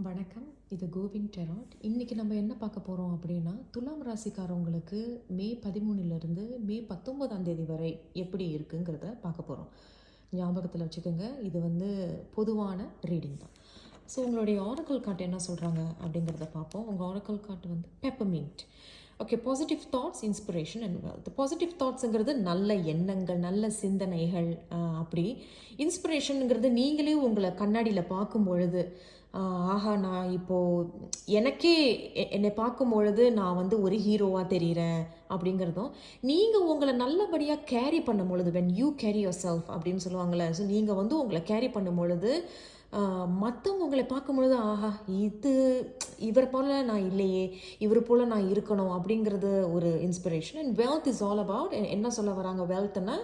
வணக்கம். இது கோவிந்த் டெராட். இன்றைக்கி நம்ம என்ன பார்க்க போகிறோம் அப்படின்னா, துலாம் ராசிக்காரவங்களுக்கு மே 13லேருந்து மே 19ஆம் தேதி வரை எப்படி இருக்குங்கிறத பார்க்க போகிறோம். ஞாபகத்தில் வச்சுக்கோங்க, இது பொதுவான ரீடிங் தான். ஸோ உங்களுடைய ஆரக்கல் கார்ட் என்ன சொல்கிறாங்க அப்படிங்கிறத பார்ப்போம். உங்கள் oracle card peppermint. Okay, positive thoughts, inspiration and wealth. Positive தாட்ஸுங்கிறது நல்ல எண்ணங்கள், நல்ல சிந்தனைகள். அப்படி இன்ஸ்பிரேஷனுங்கிறது நீங்களே உங்களை கண்ணாடியில் பார்க்கும் பொழுது, ஆஹா, நான் இப்போது எனக்கே என்னை பார்க்கும் பொழுது நான் ஒரு ஹீரோவாக தெரிகிறேன் அப்படிங்கிறதும், நீங்கள் உங்களை நல்லபடியாக கேரி பண்ணும் பொழுது, when you carry your self அப்படின்னு சொல்லுவாங்கள்ல. ஸோ நீங்கள் உங்களை கேரி பண்ணும் பொழுது மற்றவங்க உங்களை பார்க்கும் பொழுது, ஆஹா, இவர் போல் நான் இல்லையே, இவர் போல் நான் இருக்கணும் அப்படிங்கிறது ஒரு inspiration. And wealth is all about என்ன சொல்ல வராங்க. வெல்த்னா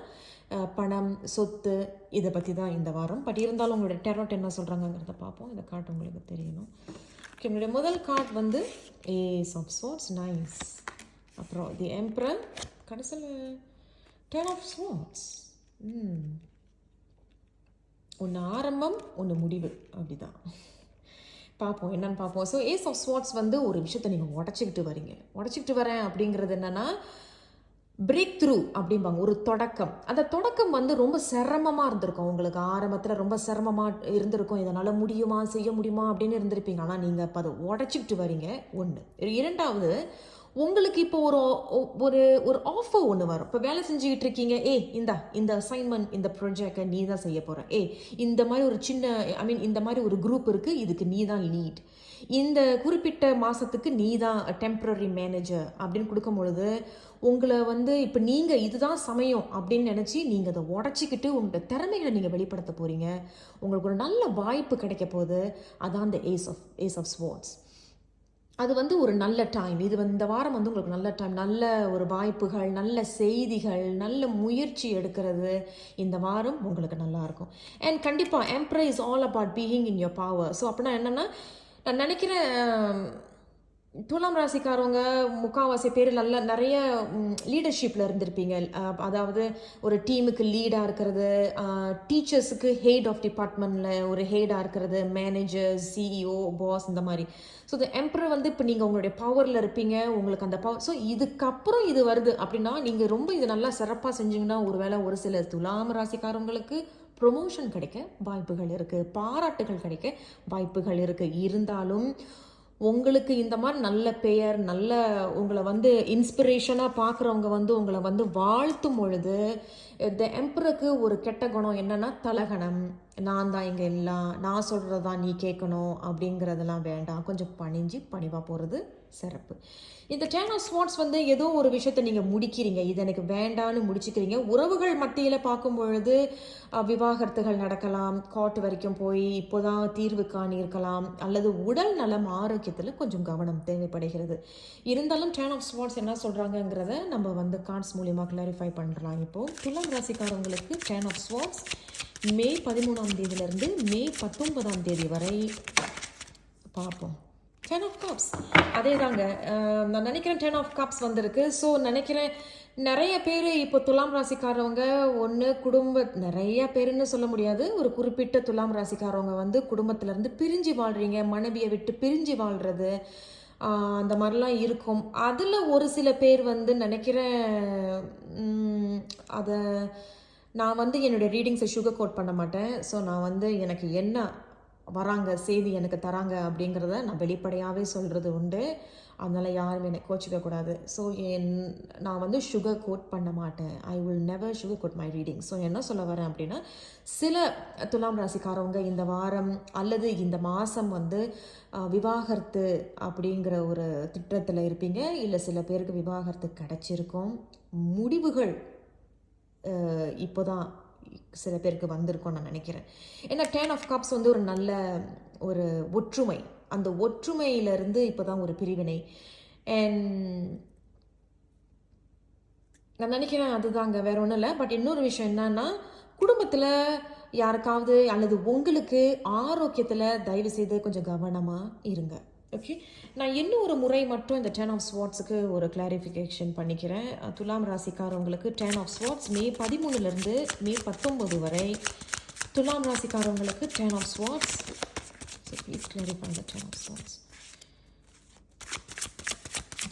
பணம், சொத்து, இதை பற்றி தான் இந்த வாரம். பட் இருந்தாலும் உங்களுடைய டெராட் என்ன சொல்கிறாங்கங்கிறத பார்ப்போம். இந்த கார்டு உங்களுக்கு தெரியணும். ஓகே, உங்களுடைய முதல் card ace of swords, nice. அப்புறம் தி எம்பரர், கடைசியில் 10 ஆஃப் ஸ்வார்ட்ஸ். ஒன்று ஆரம்பம், ஒன்று முடிவு, அப்படிதான். பார்ப்போம் என்னன்னு பார்ப்போம். ஸோ ஏஸ் ஆஃப் ஸ்வார்ட்ஸ் ஒரு விஷயத்தை நீங்கள் உடச்சிக்கிட்டு வரேன் அப்படிங்கிறது என்னென்னா, பிரேக் த்ரூ அப்படிம்பாங்க. ஒரு தொடக்கம். அந்த தொடக்கம் ரொம்ப சிரமமாக இருந்திருக்கும் உங்களுக்கு. ஆரம்பத்தில் ரொம்ப சிரமமாக இருந்திருக்கும். இதனால் முடியுமா, செய்ய முடியுமா அப்படின்னு இருந்திருப்பீங்க. ஆனால் நீங்கள் இப்போ அதை உடச்சிக்கிட்டு வரீங்க. ஒன்று. இரண்டாவது, உங்களுக்கு இப்போ ஒரு ஒரு ஆஃபர் ஒன்று வரும். இப்போ வேலை செஞ்சுக்கிட்டு இருக்கீங்க. இந்த அசைன்மெண்ட், இந்த ப்ரொஜெக்டை நீ தான் செய்ய போகிற. இந்த மாதிரி ஒரு சின்ன இந்த மாதிரி ஒரு குரூப் இருக்குது, இதுக்கு நீ தான் லீட். இந்த குறிப்பிட்ட மாதத்துக்கு நீ தான் டெம்பரரி மேனேஜர் அப்படின்னு கொடுக்கும் பொழுது, உங்களை இப்போ நீங்கள் இதுதான் சமயம் அப்படின்னு நினச்சி நீங்கள் அதை உடச்சிக்கிட்டு உங்களோட திறமைகளை நீங்கள் வெளிப்படுத்த போகிறீங்க. உங்களுக்கு ஒரு நல்ல வாய்ப்பு கிடைக்க போகுது. அதான் இந்த ஏஸ் ஆஃப் ஸ்வார்ட்ஸ். அது ஒரு நல்ல டைம். இந்த வாரம் உங்களுக்கு நல்ல டைம். நல்ல ஒரு வாய்ப்புகள், நல்ல செய்திகள், நல்ல முயற்சி எடுக்கிறது இந்த வாரம் உங்களுக்கு நல்லாயிருக்கும். அண்ட் கண்டிப்பாக emperor is all about being in your power. So அப்படின்னா என்னென்னா, நான் நினைக்கிறேன் துலாம் ராசிக்காரவங்க முக்கால்வாசி பேர் நிறைய லீடர்ஷிப்பில் இருந்திருப்பீங்க. அதாவது ஒரு டீமுக்கு லீடாக இருக்கிறது, டீச்சர்ஸுக்கு ஹெட் ஆஃப் டிபார்ட்மெண்ட்டில் ஒரு ஹெடாக இருக்கிறது, மேனேஜர், சிஇஓ, பாஸ், இந்த மாதிரி. ஸோ இந்த எம்பரர் இப்போ நீங்கள் உங்களுடைய பவரில் இருப்பீங்க. உங்களுக்கு அந்த பவர். ஸோ இதுக்கப்புறம் இது வருது அப்படின்னா, நீங்கள் ரொம்ப இது நல்லா சிறப்பாக செஞ்சீங்கன்னா, ஒரு சில துலாம் ராசிக்காரவங்களுக்கு ப்ரொமோஷன் கிடைக்க வாய்ப்புகள் இருக்குது, பாராட்டுகள் கிடைக்க வாய்ப்புகள் இருக்குது. இருந்தாலும் உங்களுக்கு இந்த மாதிரி நல்ல பெயர், நல்ல உங்களை இன்ஸ்பிரேஷனாக பார்க்குறவங்க உங்களை வாழ்த்தும் பொழுது, இந்த எம்பருக்கு ஒரு கெட்ட குணம் என்னென்னா தலகணம். நான் தான் இங்கே எல்லாம், நான் சொல்கிறது தான் நீ கேட்கணும் அப்படிங்கிறதெல்லாம் வேண்டாம். கொஞ்சம் பணிவாக போகிறது சிறப்பு. இந்த 10 ஆஃப் ஸ்வார்ட்ஸ் ஏதோ ஒரு விஷயத்தை நீங்கள் முடிக்கிறீங்க. இது எனக்கு வேண்டான்னு முடிச்சுக்கிறீங்க. உறவுகள் மத்தியில் பார்க்கும் பொழுது விவாகரத்துகள் நடக்கலாம், கோர்ட் வரைக்கும் போய் இப்போதான் தீர்வு காணியிருக்கலாம், அல்லது உடல் நலம், ஆரோக்கியத்தில் கொஞ்சம் கவனம் தேவைப்படுகிறது. இருந்தாலும் 10 ஆஃப் ஸ்வார்ட்ஸ் என்ன சொல்கிறாங்கங்கிறத நம்ம கார்ட்ஸ் மூலியமாக கிளாரிஃபை பண்ணுறலாம். இப்போது துலாம் ராசிக்காரவங்களுக்கு 10 ஆஃப் ஸ்வார்ட்ஸ் மே 13ஆம் தேதியிலிருந்து மே 19ஆம் தேதி வரை பார்ப்போம். 10 ஆஃப் கப்ஸ் அதே தாங்க. நான் நினைக்கிறேன் 10 ஆஃப் கப்ஸ் வந்திருக்கு. ஸோ நினைக்கிறேன் நிறைய பேர் இப்போ துலாம் ராசிக்காரவங்க நிறைய பேருன்னு சொல்ல முடியாது, ஒரு குறிப்பிட்ட துலாம் ராசிக்காரவங்க குடும்பத்திலேருந்து பிரிஞ்சு வாழ்கிறீங்க, மனைவியை விட்டு பிரிஞ்சு வாழ்கிறது, அந்த மாதிரிலாம் இருக்கும். அதில் ஒரு சில பேர் நினைக்கிறேன் அதை நான் என்னுடைய ரீடிங்ஸை சுகர் கோட் பண்ண மாட்டேன். ஸோ நான் எனக்கு என்ன வராங்க, செய்தி எனக்கு தராங்க அப்படிங்கிறத நான் வெளிப்படையாகவே சொல்கிறது உண்டு. அதனால் யாரும் என்னை கோச்சிக்கக்கூடாது. ஸோ நான் சுகர் கோட் பண்ண மாட்டேன். I will never sugar coat my reading. So என்ன சொல்ல வரேன் அப்படின்னா, சில துலாம் ராசிக்காரவங்க இந்த வாரம் அல்லது இந்த மாதம் விவாகரத்து அப்படிங்கிற ஒரு திட்டத்தில் இருப்பீங்க. இல்லை சில பேருக்கு விவாகரத்து கிடச்சிருக்கும். முடிவுகள் இப்போதான் சில பேருக்கு வந்திருக்கும்னு நான் நினைக்கிறேன். ஏன்னா 10 ஆஃப் கப்ஸ் ஒரு நல்ல ஒரு ஒற்றுமை. அந்த ஒற்றுமையிலிருந்து இப்போ தான் ஒரு பிரிவினை. அண்ட் நான் நினைக்கிறேன் அதுதாங்க, வேற ஒன்றும் இல்லை. பட் இன்னொரு விஷயம் என்னன்னா, குடும்பத்தில் யாருக்காவது அல்லது உங்களுக்கு ஆரோக்கியத்தில் தயவு செய்து கொஞ்சம் கவனமாக இருங்க. ஓகே, நான் இன்னும் ஒரு முறை மட்டும் இந்த 10 ஆஃப் ஸ்வார்ட்ஸுக்கு ஒரு கிளாரிஃபிகேஷன் பண்ணிக்கிறேன். துலாம் ராசிக்காரவங்களுக்கு 10 ஆஃப் ஸ்வார்ட்ஸ் மே 13லேருந்து மே 19 வரை. துலாம் ராசிக்காரவங்களுக்கு 10 of swords So please clarify the Ten of Swords.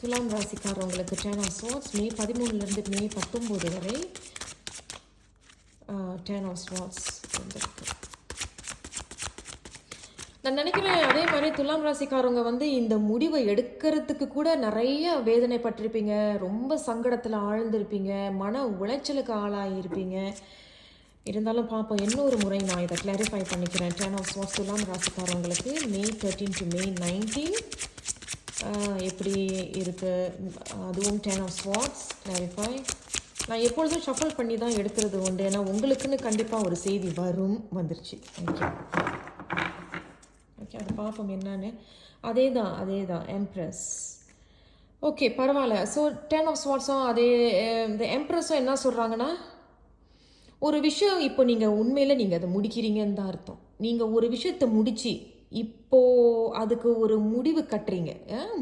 துலாம் ராசிக்காரவங்களுக்கு Ten of Swords மே 13லேருந்து மே 19 வரை Ten of Swords வந்திருக்கு. நான் நினைக்கிறேன் அதே மாதிரி துலாம் ராசிக்காரவங்க வந்து இந்த முடிவை எடுக்கிறதுக்கு கூட நிறைய வேதனைப்பட்டிருப்பீங்க, ரொம்ப சங்கடத்தில் ஆழ்ந்திருப்பீங்க, மன உளைச்சலுக்கு ஆளாகியிருப்பீங்க. இருந்தாலும் பார்ப்போம், இன்னொரு முறை நான் இதை கிளாரிஃபை பண்ணிக்கிறேன். Ten of Swords துலாம் ராசிக்காரவங்களுக்கு மே 13 to மே 19 எப்படி இருக்குது, அதுவும் Ten of Swords கிளாரிஃபை. நான் எப்பொழுதும் ஷஃபல் பண்ணி தான் எடுக்கிறது உண்டு, ஏன்னா உங்களுக்குன்னு கண்டிப்பாக ஒரு செய்தி வந்துருச்சு. ஓகே ஓகே, அது பார்ப்போம் என்னன்னு. அதே தான் எம்ப்ரஸ். ஓகே பரவாயில்ல. ஸோ Ten of Swordsம் அதே, இந்த எம்ப்ரஸும் என்ன சொல்கிறாங்கன்னா, ஒரு விஷயம் இப்போ நீங்கள் உண்மையில் நீங்கள் அதை முடிக்கிறீங்கன்னு தான் அர்த்தம். நீங்கள் ஒரு விஷயத்தை முடித்து இப்போது அதுக்கு ஒரு முடிவு கட்டுறீங்க,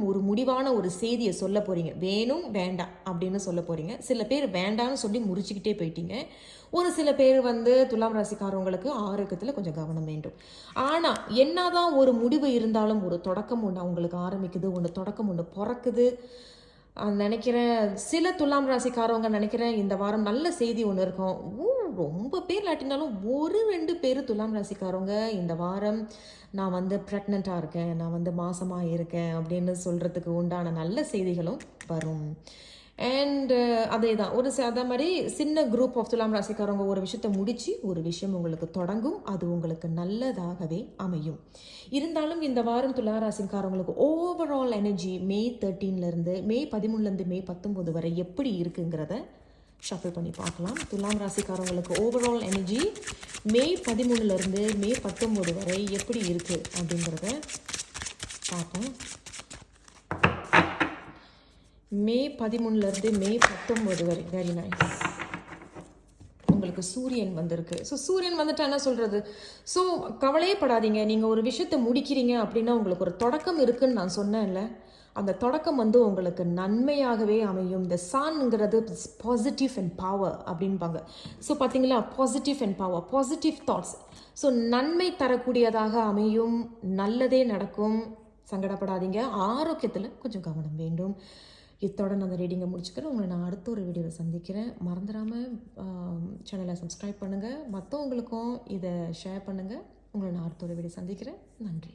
ஒரு முடிவான ஒரு செய்தியை சொல்ல போகிறீங்க. வேணும் வேண்டாம் அப்படின்னு சொல்ல போகிறீங்க. சில பேர் வேண்டான்னு சொல்லி முடிச்சுக்கிட்டே போயிட்டீங்க. ஒரு சில பேர் வந்து துலாம் ராசிக்காரவங்களுக்கு ஆரோக்கியத்தில் கொஞ்சம் கவனம் வேண்டும். ஆனால் என்னதான் ஒரு முடிவு இருந்தாலும் ஒரு தொடக்கம் ஒன்று அவங்களுக்கு ஆரம்பிக்குது, தொடக்கம் ஒன்று பிறக்குது. நினைக்கிறேன் சில துலாம் ராசிக்காரவங்க நினைக்கிறேன் இந்த வாரம் நல்ல செய்தி ஒன்று இருக்கும். ரொம்ப பேர் இல்லாட்டினாலும் 1-2 பேர் துலாம் ராசிக்காரவங்க இந்த வாரம் நான் வந்து ப்ரெக்னெண்ட்டாக இருக்கேன், நான் வந்து மாசமாக இருக்கேன் அப்படின்னு சொல்கிறதுக்கு உண்டான நல்ல செய்திகளும் வரும். அண்ட் அதே தான் அதே மாதிரி சின்ன குரூப் ஆஃப் துலாம் ராசிக்காரவங்க ஒரு விஷயத்தை முடித்து ஒரு விஷயம் உங்களுக்கு தொடங்கும், அது உங்களுக்கு நல்லதாகவே அமையும். இருந்தாலும் இந்த வாரம் துலா ராசிக்காரவங்களுக்கு ஓவரால் எனர்ஜி மே 13லேருந்து மே 13லேருந்து மே 19 வரை எப்படி இருக்குங்கிறத ஷஃபிள் பண்ணி பார்க்கலாம். துலாம் ராசிக்காரவங்களுக்கு ஓவரால் எனர்ஜி மே 13லேருந்து மே 19 வரை எப்படி இருக்குது அப்படிங்கிறத பார்ப்போம். மே 13லேருந்து மே 19 வரை வெரி நைஸ். உங்களுக்கு சூரியன் வந்திருக்கு. ஸோ சூரியன் வந்துட்டு என்ன சொல்கிறது, ஸோ கவலையே படாதீங்க. நீங்கள் ஒரு விஷயத்தை முடிக்கிறீங்க அப்படின்னா உங்களுக்கு ஒரு தொடக்கம் இருக்குதுன்னு நான் சொன்னேன்ல, அந்த தொடக்கம் வந்து உங்களுக்கு நன்மையாகவே அமையும். இந்த சன்ங்கிறது பாசிட்டிவ் அண்ட் பவர் அப்படின்பாங்க. ஸோ பார்த்தீங்களா, positive and power, positive thoughts. So நன்மை தரக்கூடியதாக அமையும், நல்லதே நடக்கும். சங்கடப்படாதீங்க, ஆரோக்கியத்தில் கொஞ்சம் கவனம் வேண்டும். இத்தோட நான் அந்த ரீடிங்கை முடிச்சுக்கிறேன். உங்களை நான் அடுத்த ஒரு வீடியோவில் சந்திக்கிறேன். மறந்துடாமல் சேனலை சப்ஸ்கிரைப் பண்ணுங்கள், மற்றவங்களுக்கும் இதை ஷேர் பண்ணுங்கள். உங்களை நான் அடுத்த ஒரு வீடியோ சந்திக்கிறேன். நன்றி.